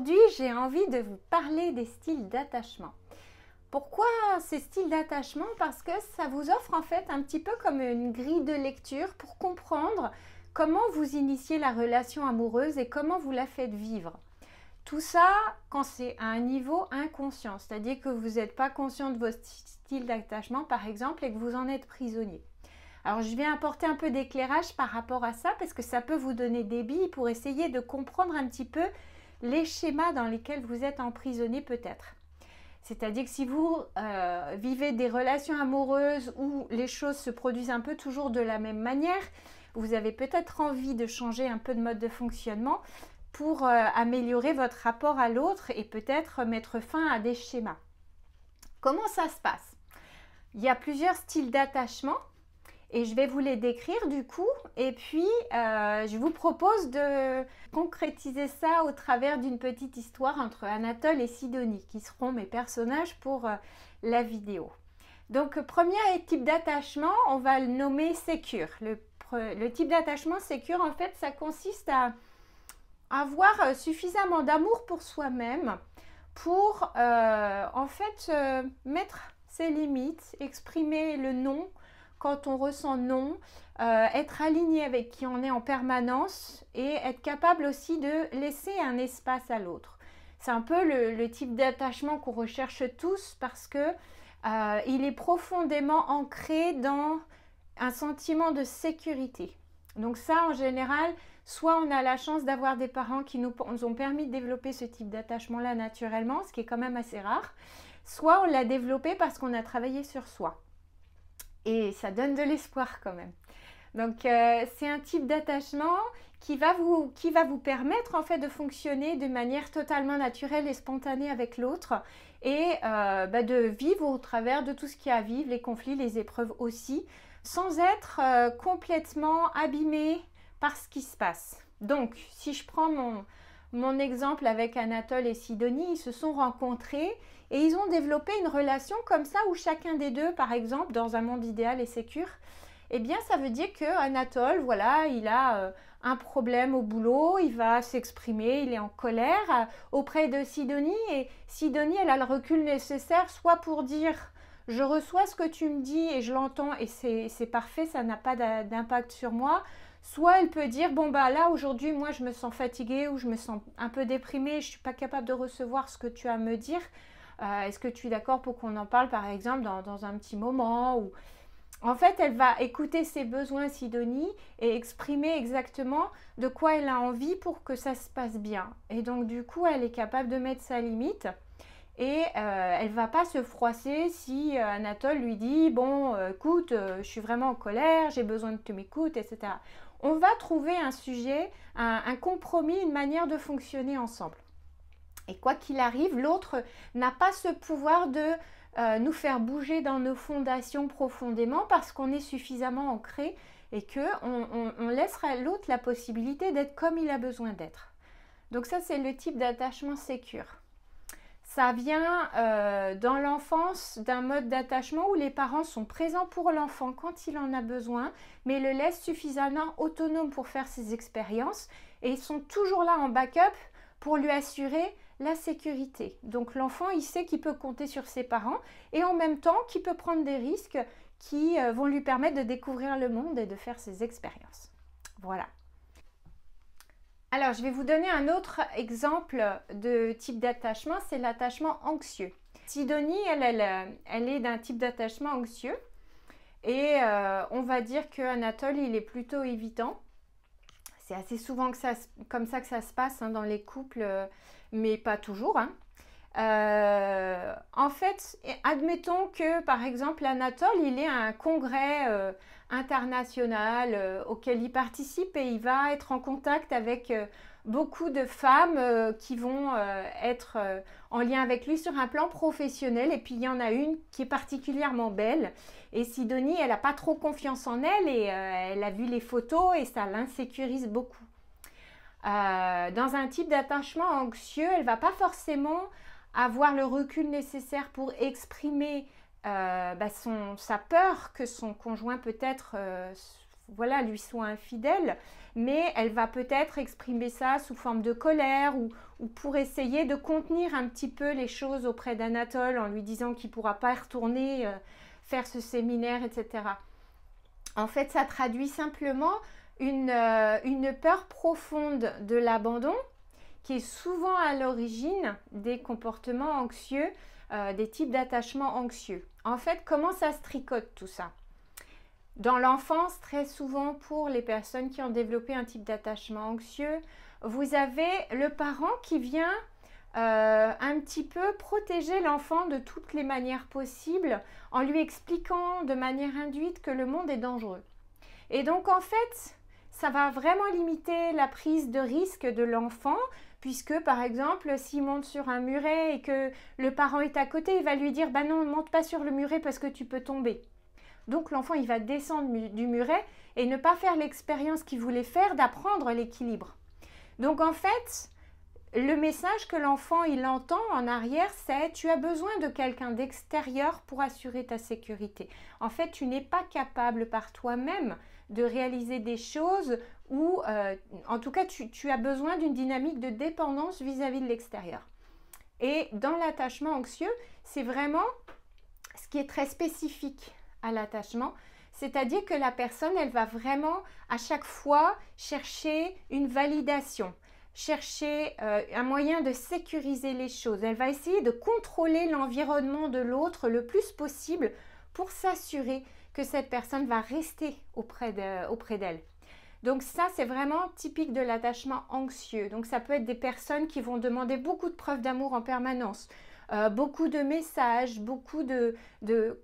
Aujourd'hui, j'ai envie de vous parler des styles d'attachement. Pourquoi ces styles d'attachement? Parce que ça vous offre en fait un petit peu comme une grille de lecture pour comprendre comment vous initiez la relation amoureuse et comment vous la faites vivre. Tout ça quand c'est à un niveau inconscient, c'est-à-dire que vous n'êtes pas conscient de votre style d'attachement par exemple et que vous en êtes prisonnier. Alors je viens apporter un peu d'éclairage par rapport à ça parce que ça peut vous donner des billes pour essayer de comprendre un petit peu les schémas dans lesquels vous êtes emprisonné peut-être. C'est-à-dire que si vous vivez des relations amoureuses où les choses se produisent un peu toujours de la même manière, vous avez peut-être envie de changer un peu de mode de fonctionnement pour améliorer votre rapport à l'autre et peut-être mettre fin à des schémas. Comment ça se passe? Il y a plusieurs styles d'attachement. Et je vais vous les décrire du coup, et puis je vous propose de concrétiser ça au travers d'une petite histoire entre Anatole et Sidonie, qui seront mes personnages pour la vidéo. Donc premier type d'attachement, on va le nommer sécure. Le type d'attachement sécure, en fait, ça consiste à avoir suffisamment d'amour pour soi-même pour en fait mettre ses limites, exprimer le non quand on ressent non, être aligné avec qui on est en permanence et être capable aussi de laisser un espace à l'autre. C'est un peu le type d'attachement qu'on recherche tous parce que il est profondément ancré dans un sentiment de sécurité. Donc ça, en général, soit on a la chance d'avoir des parents qui nous ont permis de développer ce type d'attachement-là naturellement, ce qui est quand même assez rare, soit on l'a développé parce qu'on a travaillé sur soi. Et ça donne de l'espoir quand même. Donc c'est un type d'attachement qui va vous permettre en fait de fonctionner de manière totalement naturelle et spontanée avec l'autre et de vivre au travers de tout ce qu'il y a à vivre, les conflits, les épreuves aussi, sans être complètement abîmé par ce qui se passe. Donc si je prends mon exemple avec Anatole et Sidonie, ils se sont rencontrés et ils ont développé une relation comme ça où chacun des deux, par exemple, dans un monde idéal et sécure, eh bien ça veut dire que Anatole, voilà, il a un problème au boulot, il va s'exprimer, il est en colère auprès de Sidonie et Sidonie, elle a le recul nécessaire soit pour dire je reçois ce que tu me dis et je l'entends et c'est parfait, ça n'a pas d'impact sur moi. Soit elle peut dire, bon bah là aujourd'hui moi je me sens fatiguée ou je me sens un peu déprimée, je ne suis pas capable de recevoir ce que tu as à me dire. Est-ce que tu es d'accord pour qu'on en parle par exemple dans un petit moment ou... En fait, elle va écouter ses besoins Sidonie et exprimer exactement de quoi elle a envie pour que ça se passe bien. Et donc du coup, elle est capable de mettre sa limite. Et elle va pas se froisser si Anatole lui dit bon écoute je suis vraiment en colère, j'ai besoin que tu m'écoutes, etc. On va trouver un sujet, un compromis, une manière de fonctionner ensemble. Et quoi qu'il arrive, l'autre n'a pas ce pouvoir de nous faire bouger dans nos fondations profondément parce qu'on est suffisamment ancré et qu'on laissera à l'autre la possibilité d'être comme il a besoin d'être. Donc ça c'est le type d'attachement sécure. Ça vient dans l'enfance d'un mode d'attachement où les parents sont présents pour l'enfant quand il en a besoin, mais le laissent suffisamment autonome pour faire ses expériences et ils sont toujours là en backup pour lui assurer la sécurité. Donc l'enfant, il sait qu'il peut compter sur ses parents et en même temps qu'il peut prendre des risques qui vont lui permettre de découvrir le monde et de faire ses expériences. Voilà. Alors, je vais vous donner un autre exemple de type d'attachement, c'est l'attachement anxieux. Sidonie, elle est d'un type d'attachement anxieux et on va dire qu'Anatole, il est plutôt évitant. C'est assez souvent comme ça que ça se passe dans les couples, mais pas toujours. En fait, admettons que par exemple Anatole, il est à un congrès international auquel il participe et il va être en contact avec beaucoup de femmes qui vont être en lien avec lui sur un plan professionnel et puis il y en a une qui est particulièrement belle et Sidonie, elle n'a pas trop confiance en elle et elle a vu les photos et ça l'insécurise beaucoup. Dans un type d'attachement anxieux, elle ne va pas forcément avoir le recul nécessaire pour exprimer sa peur que son conjoint peut-être voilà, lui soit infidèle, mais elle va peut-être exprimer ça sous forme de colère ou pour essayer de contenir un petit peu les choses auprès d'Anatole en lui disant qu'il ne pourra pas y retourner faire ce séminaire, etc. En fait, ça traduit simplement une peur profonde de l'abandon qui est souvent à l'origine des comportements anxieux, des types d'attachements anxieux. En fait, comment ça se tricote tout ça? Dans l'enfance, très souvent pour les personnes qui ont développé un type d'attachement anxieux, vous avez le parent qui vient un petit peu protéger l'enfant de toutes les manières possibles en lui expliquant de manière induite que le monde est dangereux. Et donc en fait, ça va vraiment limiter la prise de risque de l'enfant puisque par exemple, s'il monte sur un muret et que le parent est à côté, il va lui dire « bah non, ne monte pas sur le muret parce que tu peux tomber ». Donc l'enfant, il va descendre du muret et ne pas faire l'expérience qu'il voulait faire d'apprendre l'équilibre. Donc en fait, le message que l'enfant il entend en arrière, c'est « tu as besoin de quelqu'un d'extérieur pour assurer ta sécurité ». En fait, tu n'es pas capable par toi-même de réaliser des choses ou en tout cas, tu as besoin d'une dynamique de dépendance vis-à-vis de l'extérieur. Et dans l'attachement anxieux, c'est vraiment ce qui est très spécifique à l'attachement, c'est-à-dire que la personne, elle va vraiment à chaque fois chercher une validation, chercher un moyen de sécuriser les choses. Elle va essayer de contrôler l'environnement de l'autre le plus possible pour s'assurer que cette personne va rester auprès d'elle. Donc ça, c'est vraiment typique de l'attachement anxieux. Donc ça peut être des personnes qui vont demander beaucoup de preuves d'amour en permanence, beaucoup de messages, beaucoup de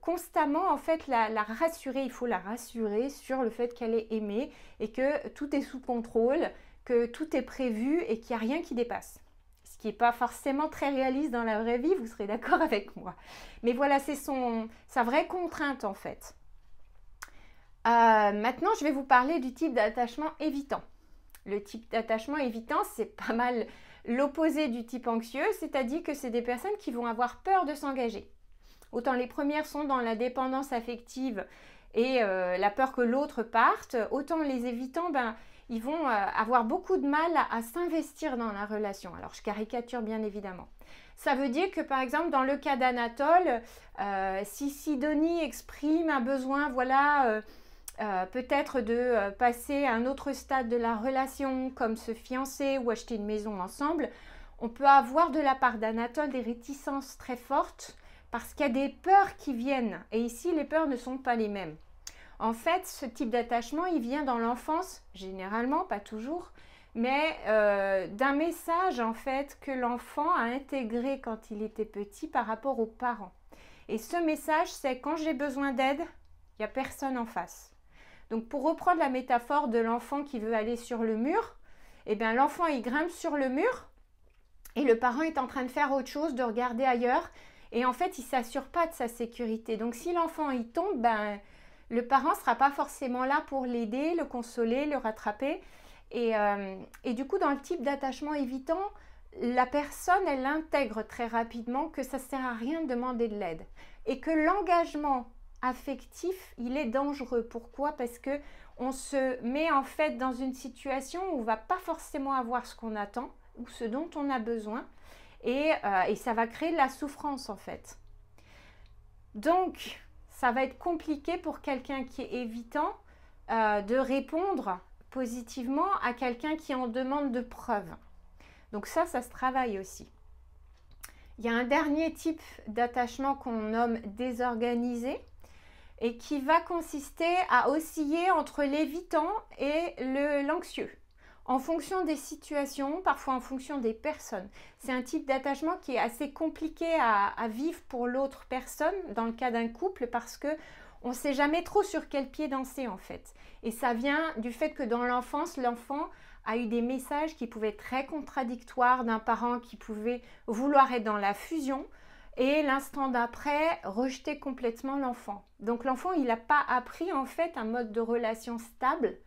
constamment en fait la rassurer. Il faut la rassurer sur le fait qu'elle est aimée et que tout est sous contrôle, que tout est prévu et qu'il n'y a rien qui dépasse. Ce qui n'est pas forcément très réaliste dans la vraie vie, vous serez d'accord avec moi. Mais voilà, c'est sa vraie contrainte en fait. Maintenant, je vais vous parler du type d'attachement évitant. Le type d'attachement évitant, c'est pas mal l'opposé du type anxieux, c'est-à-dire que c'est des personnes qui vont avoir peur de s'engager. Autant les premières sont dans la dépendance affective et la peur que l'autre parte, autant les évitants, ils vont avoir beaucoup de mal à s'investir dans la relation. Alors, je caricature bien évidemment. Ça veut dire que, par exemple, dans le cas d'Anatole, si Sidonie exprime un besoin, voilà, peut-être de passer à un autre stade de la relation, comme se fiancer ou acheter une maison ensemble, on peut avoir de la part d'Anatole des réticences très fortes parce qu'il y a des peurs qui viennent. Et ici, les peurs ne sont pas les mêmes. En fait, ce type d'attachement, il vient dans l'enfance, généralement, pas toujours, mais d'un message en fait que l'enfant a intégré quand il était petit par rapport aux parents. Et ce message, c'est quand j'ai besoin d'aide, il n'y a personne en face. Donc pour reprendre la métaphore de l'enfant qui veut aller sur le mur, eh bien l'enfant il grimpe sur le mur et le parent est en train de faire autre chose, de regarder ailleurs et en fait il ne s'assure pas de sa sécurité. Donc si l'enfant il tombe, le parent ne sera pas forcément là pour l'aider, le consoler, le rattraper. Et du coup, dans le type d'attachement évitant, la personne, elle intègre très rapidement que ça ne sert à rien de demander de l'aide. Et que l'engagement affectif, il est dangereux. Pourquoi? Parce qu'on se met en fait dans une situation où on ne va pas forcément avoir ce qu'on attend ou ce dont on a besoin. Et ça va créer de la souffrance en fait. Donc, ça va être compliqué pour quelqu'un qui est évitant de répondre positivement à quelqu'un qui en demande de preuves. Donc ça se travaille aussi. Il y a un dernier type d'attachement qu'on nomme désorganisé et qui va consister à osciller entre l'évitant et l'anxieux en fonction des situations, parfois en fonction des personnes. C'est un type d'attachement qui est assez compliqué à vivre pour l'autre personne dans le cas d'un couple parce que on ne sait jamais trop sur quel pied danser en fait. Et ça vient du fait que dans l'enfance, l'enfant a eu des messages qui pouvaient être très contradictoires d'un parent qui pouvait vouloir être dans la fusion et l'instant d'après rejeter complètement l'enfant. Donc l'enfant, il n'a pas appris en fait un mode de relation stable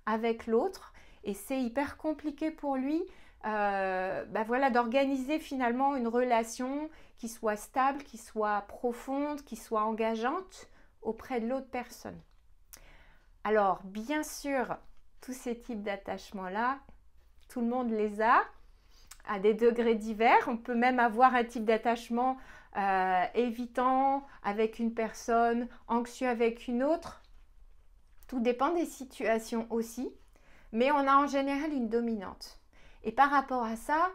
avec l'autre et c'est hyper compliqué pour lui voilà, d'organiser finalement une relation qui soit stable, qui soit profonde, qui soit engageante auprès de l'autre personne. Alors, bien sûr, tous ces types d'attachements-là, tout le monde les a à des degrés divers. On peut même avoir un type d'attachement évitant avec une personne, anxieux avec une autre. Tout dépend des situations aussi, mais on a en général une dominante. Et par rapport à ça,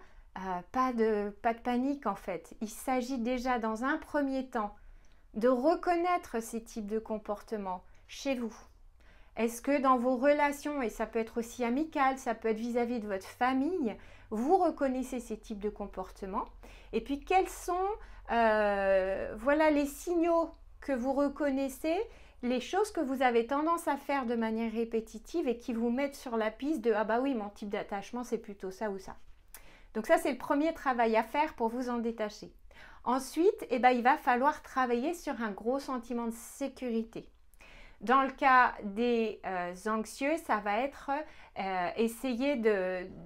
pas de panique en fait. Il s'agit déjà dans un premier temps de reconnaître ces types de comportements chez vous. Est-ce que dans vos relations, et ça peut être aussi amical, ça peut être vis-à-vis de votre famille, vous reconnaissez ces types de comportements? Et puis quels sont voilà, les signaux que vous reconnaissez, les choses que vous avez tendance à faire de manière répétitive et qui vous mettent sur la piste de « Ah bah oui, mon type d'attachement, c'est plutôt ça ou ça ». Donc ça, c'est le premier travail à faire pour vous en détacher. Ensuite, il va falloir travailler sur un gros sentiment de sécurité. Dans le cas des anxieux, ça va être essayer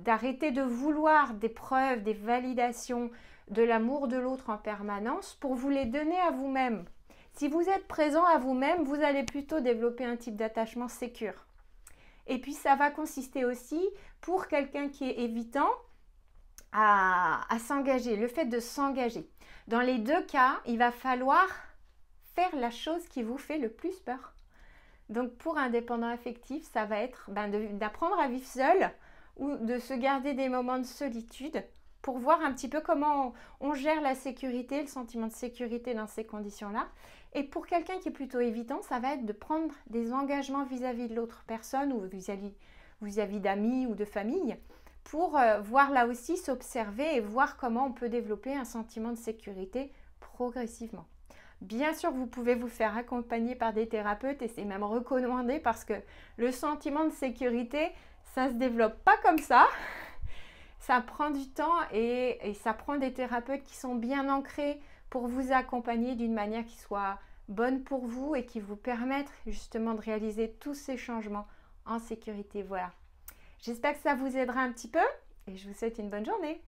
d'arrêter de vouloir des preuves, des validations de l'amour de l'autre en permanence pour vous les donner à vous-même. Si vous êtes présent à vous-même, vous allez plutôt développer un type d'attachement sécure. Et puis ça va consister aussi, pour quelqu'un qui est évitant, à s'engager, le fait de s'engager. Dans les deux cas, il va falloir faire la chose qui vous fait le plus peur. Donc pour un dépendant affectif, ça va être d'apprendre à vivre seul ou de se garder des moments de solitude pour voir un petit peu comment on gère la sécurité, le sentiment de sécurité dans ces conditions-là. Et pour quelqu'un qui est plutôt évitant, ça va être de prendre des engagements vis-à-vis de l'autre personne ou vis-à-vis d'amis ou de famille pour voir là aussi s'observer et voir comment on peut développer un sentiment de sécurité progressivement. Bien sûr, vous pouvez vous faire accompagner par des thérapeutes et c'est même recommandé parce que le sentiment de sécurité, ça ne se développe pas comme ça. Ça prend du temps et ça prend des thérapeutes qui sont bien ancrés pour vous accompagner d'une manière qui soit bonne pour vous et qui vous permette justement de réaliser tous ces changements en sécurité. Voilà. J'espère que ça vous aidera un petit peu et je vous souhaite une bonne journée.